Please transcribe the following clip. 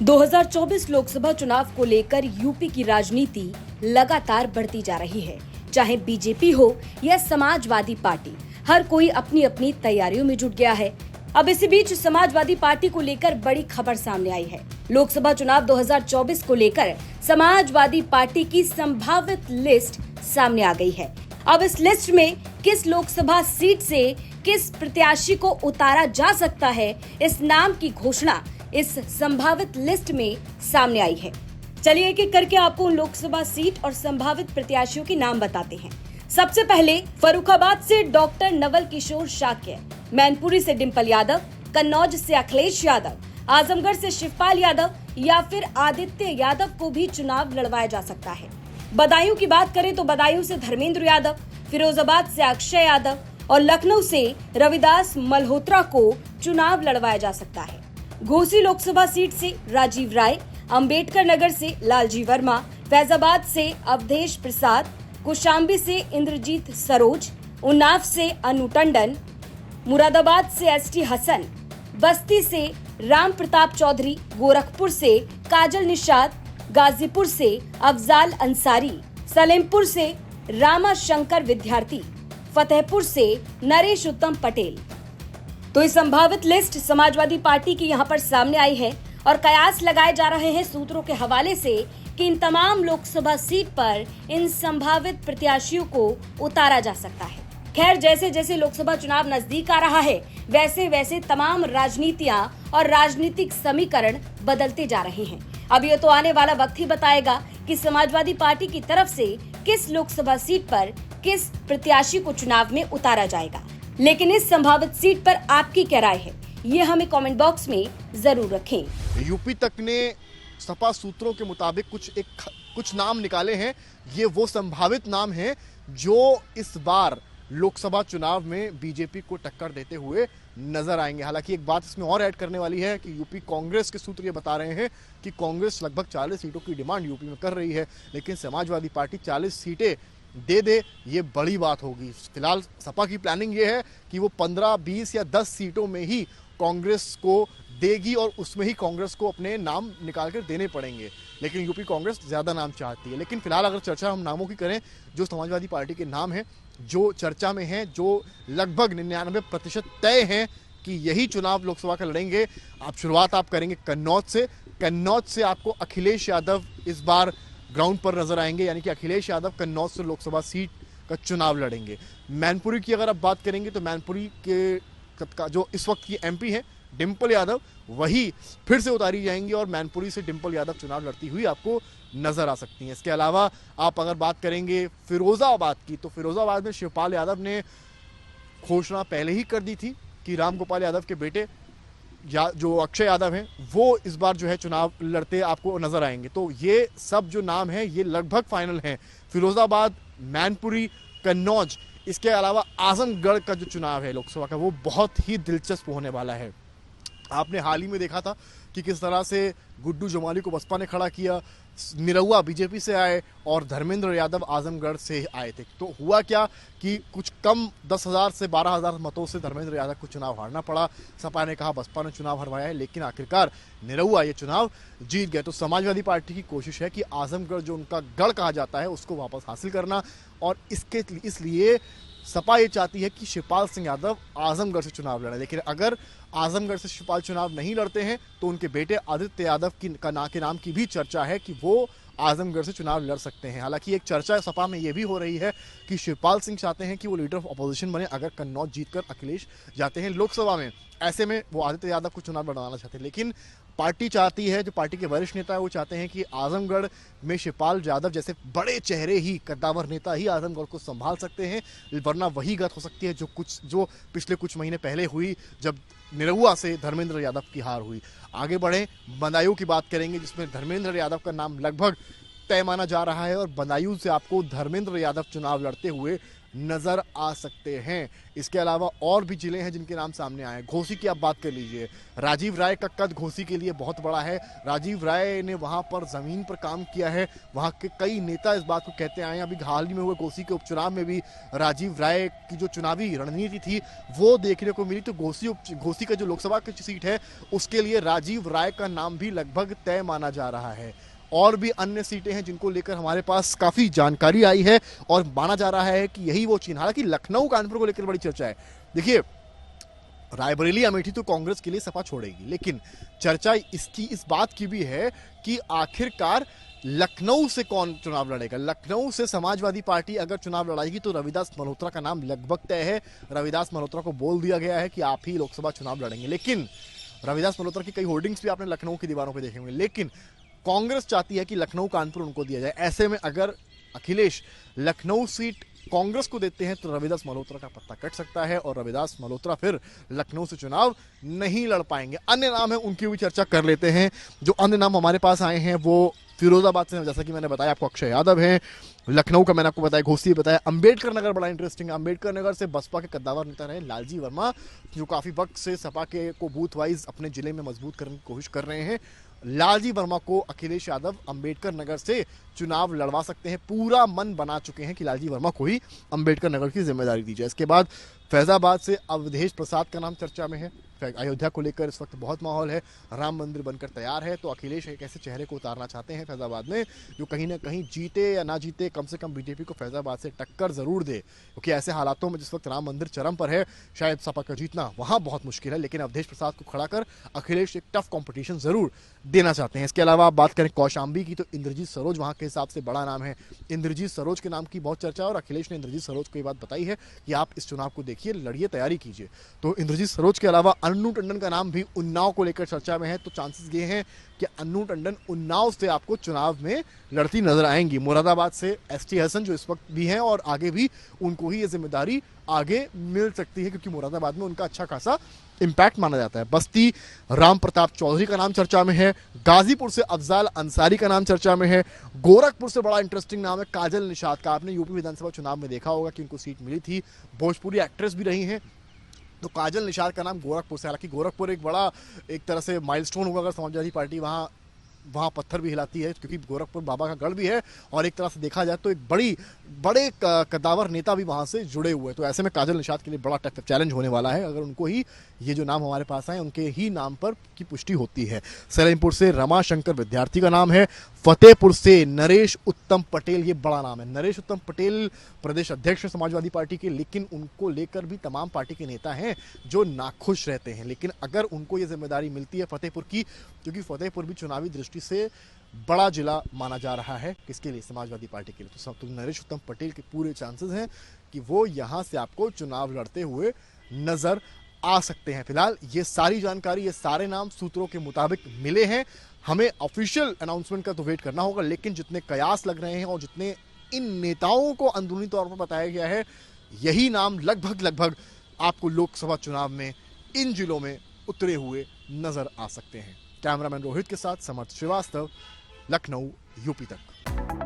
2024 लोकसभा चुनाव को लेकर यूपी की राजनीति लगातार बढ़ती जा रही है। चाहे बीजेपी हो या समाजवादी पार्टी, हर कोई अपनी अपनी तैयारियों में जुट गया है। अब इसी बीच समाजवादी पार्टी को लेकर बड़ी खबर सामने आई है। लोकसभा चुनाव 2024 को लेकर समाजवादी पार्टी की संभावित लिस्ट सामने आ गई है। अब इस लिस्ट में किस लोकसभा सीट से किस प्रत्याशी को उतारा जा सकता है, इस नाम की घोषणा इस संभावित लिस्ट में सामने आई है। चलिए एक एक करके आपको उन लोकसभा सीट और संभावित प्रत्याशियों के नाम बताते हैं। सबसे पहले फर्रुखाबाद से डॉक्टर नवल किशोर शाक्य, मैनपुरी से डिंपल यादव, कन्नौज से अखिलेश यादव, आजमगढ़ से शिवपाल यादव या फिर आदित्य यादव को भी चुनाव लड़वाया जा सकता है। बदायूं की बात करें तो बदायूं से धर्मेंद्र यादव, फिरोजाबाद से अक्षय यादव और लखनऊ से रविदास मल्होत्रा को चुनाव लड़वाया जा सकता है। घोसी लोकसभा सीट से राजीव राय, अंबेडकर नगर से लालजी वर्मा, फैजाबाद से अवधेश प्रसाद, कौशाम्बी से इंद्रजीत सरोज, उन्नाव से अनु टंडन, मुरादाबाद से एसटी हसन, बस्ती से राम प्रताप चौधरी, गोरखपुर से काजल निषाद, गाजीपुर से अफजाल अंसारी, सलेमपुर से रामा शंकर विद्यार्थी, फतेहपुर से नरेश उत्तम पटेल। तो इस संभावित लिस्ट समाजवादी पार्टी की यहां पर सामने आई है और कयास लगाए जा रहे हैं सूत्रों के हवाले से कि इन तमाम लोकसभा सीट पर इन संभावित प्रत्याशियों को उतारा जा सकता है। खैर, जैसे जैसे लोकसभा चुनाव नजदीक आ रहा है, वैसे वैसे तमाम राजनीतियां और राजनीतिक समीकरण बदलते जा रहे हैं। अब ये तो आने वाला वक्त ही बताएगा कि समाजवादी पार्टी की तरफ से किस लोकसभा सीट पर किस प्रत्याशी को चुनाव में उतारा जाएगा। लेकिन इस संभावित सीट पर आपकी क्या राय है, ये हमें कमेंट बॉक्स में जरूर रखें। यूपी तक ने सपा सूत्रों के मुताबिक कुछ नाम निकाले हैं। ये वो संभावित नाम हैं जो इस बार लोकसभा चुनाव में बीजेपी को टक्कर देते हुए नजर आएंगे। हालांकि एक बात इसमें और ऐड करने वाली है कि यूपी कांग्रेस के सूत्र ये बता रहे हैं कि कांग्रेस लगभग 40 सीटों की डिमांड यूपी में कर रही है, लेकिन समाजवादी पार्टी 40 सीटें दे दे, ये बड़ी बात होगी। फिलहाल सपा की प्लानिंग ये है कि वो 15, 20 या 10 सीटों में ही कांग्रेस को देगी और उसमें ही कांग्रेस को अपने नाम निकाल कर देने पड़ेंगे। लेकिन यूपी कांग्रेस ज्यादा नाम चाहती है। लेकिन फिलहाल अगर चर्चा हम नामों की करें, जो समाजवादी पार्टी के नाम हैं, जो चर्चा में हैं, जो लगभग 99% तय हैं कि यही चुनाव लोकसभा का लड़ेंगे। आप शुरुआत करेंगे कन्नौज से आपको अखिलेश यादव इस बार ग्राउंड पर नजर आएंगे, यानी कि अखिलेश यादव कन्नौज से लोकसभा सीट का चुनाव लड़ेंगे। मैनपुरी की अगर आप बात करेंगे तो मैनपुरी के जो इस वक्त की एमपी हैं डिंपल यादव, वही फिर से उतारी जाएंगी और मैनपुरी से डिंपल यादव चुनाव लड़ती हुई आपको नजर आ सकती हैं। इसके अलावा आप अगर बात करेंगे फिरोजाबाद की, तो फिरोजाबाद में शिवपाल यादव ने घोषणा पहले ही कर दी थी कि रामगोपाल यादव के बेटे जो अक्षय यादव हैं वो इस बार जो है चुनाव लड़ते आपको नजर आएंगे। तो ये सब जो नाम हैं ये लगभग फाइनल हैं। फिरोजाबाद, मैनपुरी, कन्नौज, इसके अलावा आजमगढ़ का जो चुनाव है लोकसभा का, वो बहुत ही दिलचस्प होने वाला है। आपने हाल ही में देखा था कि किस तरह से गुड्डू जमाली को बसपा ने खड़ा किया, निरहुआ बीजेपी से आए और धर्मेंद्र यादव आजमगढ़ से आए थे। तो हुआ क्या कि कुछ कम 10,000 से 12,000 मतों से धर्मेंद्र यादव को चुनाव हारना पड़ा। सपा ने कहा बसपा ने चुनाव हरवाया है, लेकिन आखिरकार निरहुआ ये चुनाव जीत गए। तो समाजवादी पार्टी की कोशिश है कि आजमगढ़ जो उनका गढ़ कहा जाता है उसको वापस हासिल करना, और इसलिए सपा ये चाहती है कि शिवपाल सिंह यादव आजमगढ़ से चुनाव लड़े। लेकिन अगर आजमगढ़ से शिवपाल चुनाव नहीं लड़ते हैं तो उनके बेटे आदित्य यादव के नाम की भी चर्चा है कि वो आजमगढ़ से चुनाव लड़ सकते हैं। हालांकि एक चर्चा सपा में ये भी हो रही है कि शिवपाल सिंह चाहते हैं कि वो लीडर ऑफ अपोजिशन बने अगर कन्नौज जीतकर अखिलेश जाते हैं लोकसभा में। ऐसे में वो आदित्य यादव को चुनाव लड़वाना चाहते हैं। लेकिन पार्टी चाहती है, जो पार्टी के वरिष्ठ नेता है वो चाहते हैं कि आजमगढ़ में शिवपाल यादव जैसे बड़े चेहरे ही, कद्दावर नेता ही आजमगढ़ को संभाल सकते हैं, वरना वही गत हो सकती है जो पिछले कुछ महीने पहले हुई जब निरहुआ से धर्मेंद्र यादव की हार हुई। आगे बढ़े, बदायूं की बात करेंगे जिसमें धर्मेंद्र यादव का नाम लगभग तय माना जा रहा है और बदायूं से आपको धर्मेंद्र यादव चुनाव लड़ते हुए नजर आ सकते हैं। इसके अलावा और भी जिले हैं जिनके नाम सामने आए। घोसी की आप बात कर लीजिए, राजीव राय का कद घोसी के लिए बहुत बड़ा है। राजीव राय ने वहां पर जमीन पर काम किया है, वहां के कई नेता इस बात को कहते आए हैं। अभी हाल ही में हुए घोसी के उपचुनाव में भी राजीव राय की जो चुनावी रणनीति थी वो देखने को मिली। तो घोसी का जो लोकसभा की सीट है उसके लिए राजीव राय का नाम भी लगभग तय माना जा रहा है। और भी अन्य सीटें हैं जिनको लेकर हमारे पास काफी जानकारी आई है और माना जा रहा है कि यही वो चिन्ह। हालांकि लखनऊ कानपुर को लेकर बड़ी चर्चा है। देखिए, रायबरेली अमेठी तो कांग्रेस के लिए सपा छोड़ेगी, लेकिन चर्चा इस बात की भी है कि आखिरकार लखनऊ से कौन चुनाव लड़ेगा। लखनऊ से समाजवादी पार्टी अगर चुनाव लड़ाएगी तो रविदास मल्होत्रा का नाम लगभग तय है। रविदास मल्होत्रा को बोल दिया गया है कि आप ही लोकसभा चुनाव लड़ेंगे। लेकिन रविदास मल्होत्रा की कई होर्डिंग्स भी आपने लखनऊ की दीवारों पर देखे होंगे, लेकिन कांग्रेस चाहती है कि लखनऊ कानपुर उनको दिया जाए। ऐसे में अगर अखिलेश लखनऊ सीट कांग्रेस को देते हैं तो रविदास मल्होत्रा का पत्ता कट सकता है और रविदास मल्होत्रा फिर लखनऊ से चुनाव नहीं लड़ पाएंगे। अन्य नाम है उनकी भी चर्चा कर लेते हैं। जो अन्य नाम हमारे पास आए हैं वो फिरोजाबाद से, जैसा कि मैंने बताया आपको, अक्षय यादव हैं। लखनऊ का मैंने आपको बताया, घोसी बताया। अंबेडकर नगर बड़ा इंटरेस्टिंग है। अंबेडकर नगर से बसपा के कद्दावर नेता रहे लालजी वर्मा, जो काफी वक्त से सपा के को बूथ वाइज अपने जिले में मजबूत करने की कोशिश कर रहे हैं। लालजी वर्मा को अखिलेश यादव अंबेडकर नगर से चुनाव लड़वा सकते हैं। पूरा मन बना चुके हैं कि लालजी वर्मा को ही अंबेडकर नगर की जिम्मेदारी दी जाए। इसके बाद फैजाबाद से अवधेश प्रसाद का नाम चर्चा में है। अयोध्या को लेकर इस वक्त बहुत माहौल है, राम मंदिर बनकर तैयार है, तो अखिलेश एक ऐसे चेहरे को उतारना चाहते हैं फैजाबाद में जो कहीं ना कहीं जीते या ना जीते कम से कम बीजेपी को फैजाबाद से टक्कर जरूर दे। क्योंकि ऐसे हालातों में जिस वक्त राम मंदिर चरम पर है, शायद सपा का जीतना वहां बहुत मुश्किल है, लेकिन अवधेश प्रसाद को खड़ा कर अखिलेश एक टफ कॉम्पिटिशन जरूर देना चाहते हैं। इसके अलावा आप बात करें कौशाम्बी की, तो इंद्रजीत सरोज वहां के हिसाब से बड़ा नाम है। इंद्रजीत सरोज के नाम की बहुत चर्चा है और अखिलेश ने इंद्रजीत सरोज को ये बात बताई है कि आप इस चुनाव को देखिए, लड़िए, तैयारी कीजिए। तो इंद्रजीत सरोज के अलावा अन्नू टंडन का नाम भी उन्नाव को लेकर चर्चा में है। तो चांसेस ये हैं कि अन्नू टंडन उन्नाव से आपको चुनाव में लड़ती नजर आएंगी। मुरादाबाद से एसटी हसन जो इस वक्त भी हैं और आगे भी उनको ही ये जिम्मेदारी आगे मिल सकती है, क्योंकि मुरादाबाद में उनका अच्छा खासा इंपैक्ट माना जाता है। बस्ती राम प्रताप चौधरी का नाम चर्चा में है। गाजीपुर से अफजाल अंसारी का नाम चर्चा में है। गोरखपुर से बड़ा इंटरेस्टिंग नाम है काजल निषाद का। आपने यूपी विधानसभा चुनाव में देखा होगा कि उनको सीट मिली थी, भोजपुरी एक्ट्रेस भी रही हैं। तो काजल निषाद का नाम गोरखपुर से, हालांकि गोरखपुर एक बड़ा एक तरह से माइलस्टोन होगा अगर समाजवादी पार्टी वहाँ पत्थर भी हिलाती है, क्योंकि गोरखपुर बाबा का गढ़ भी है और एक तरह से देखा जाए तो एक बड़े कद्दावर नेता भी वहाँ से जुड़े हुए हैं। तो ऐसे में काजल निषाद के लिए बड़ा टफ चैलेंज होने वाला है अगर उनको ही ये जो नाम हमारे पास आए उनके ही नाम पर की पुष्टि होती है। सलेमपुर से रमाशंकर विद्यार्थी का नाम है। फतेहपुर से नरेश उत्तम पटेल, ये बड़ा नाम है। नरेश उत्तम पटेल प्रदेश अध्यक्ष है समाजवादी पार्टी के, लेकिन उनको लेकर भी तमाम पार्टी के नेता हैं जो नाखुश रहते हैं। लेकिन अगर उनको ये जिम्मेदारी मिलती है फतेहपुर की, क्योंकि फतेहपुर भी चुनावी दृष्टि से बड़ा जिला माना जा रहा है किसके लिए, समाजवादी पार्टी के लिए, तो नरेश उत्तम पटेल के पूरे चांसेस हैं कि वो यहां से आपको चुनाव लड़ते हुए नजर आ सकते हैं। फिलहाल ये सारी जानकारी, ये सारे नाम सूत्रों के मुताबिक मिले हैं। हमें ऑफिशियल अनाउंसमेंट का तो वेट करना होगा, लेकिन जितने कयास लग रहे हैं और जितने इन नेताओं को अंदरूनी तौर पर बताया गया है, यही नाम लगभग आपको लोकसभा चुनाव में इन जिलों में उतरे हुए नजर आ सकते हैं। कैमरामैन रोहित के साथ समर्थ श्रीवास्तव, लखनऊ, यूपी तक।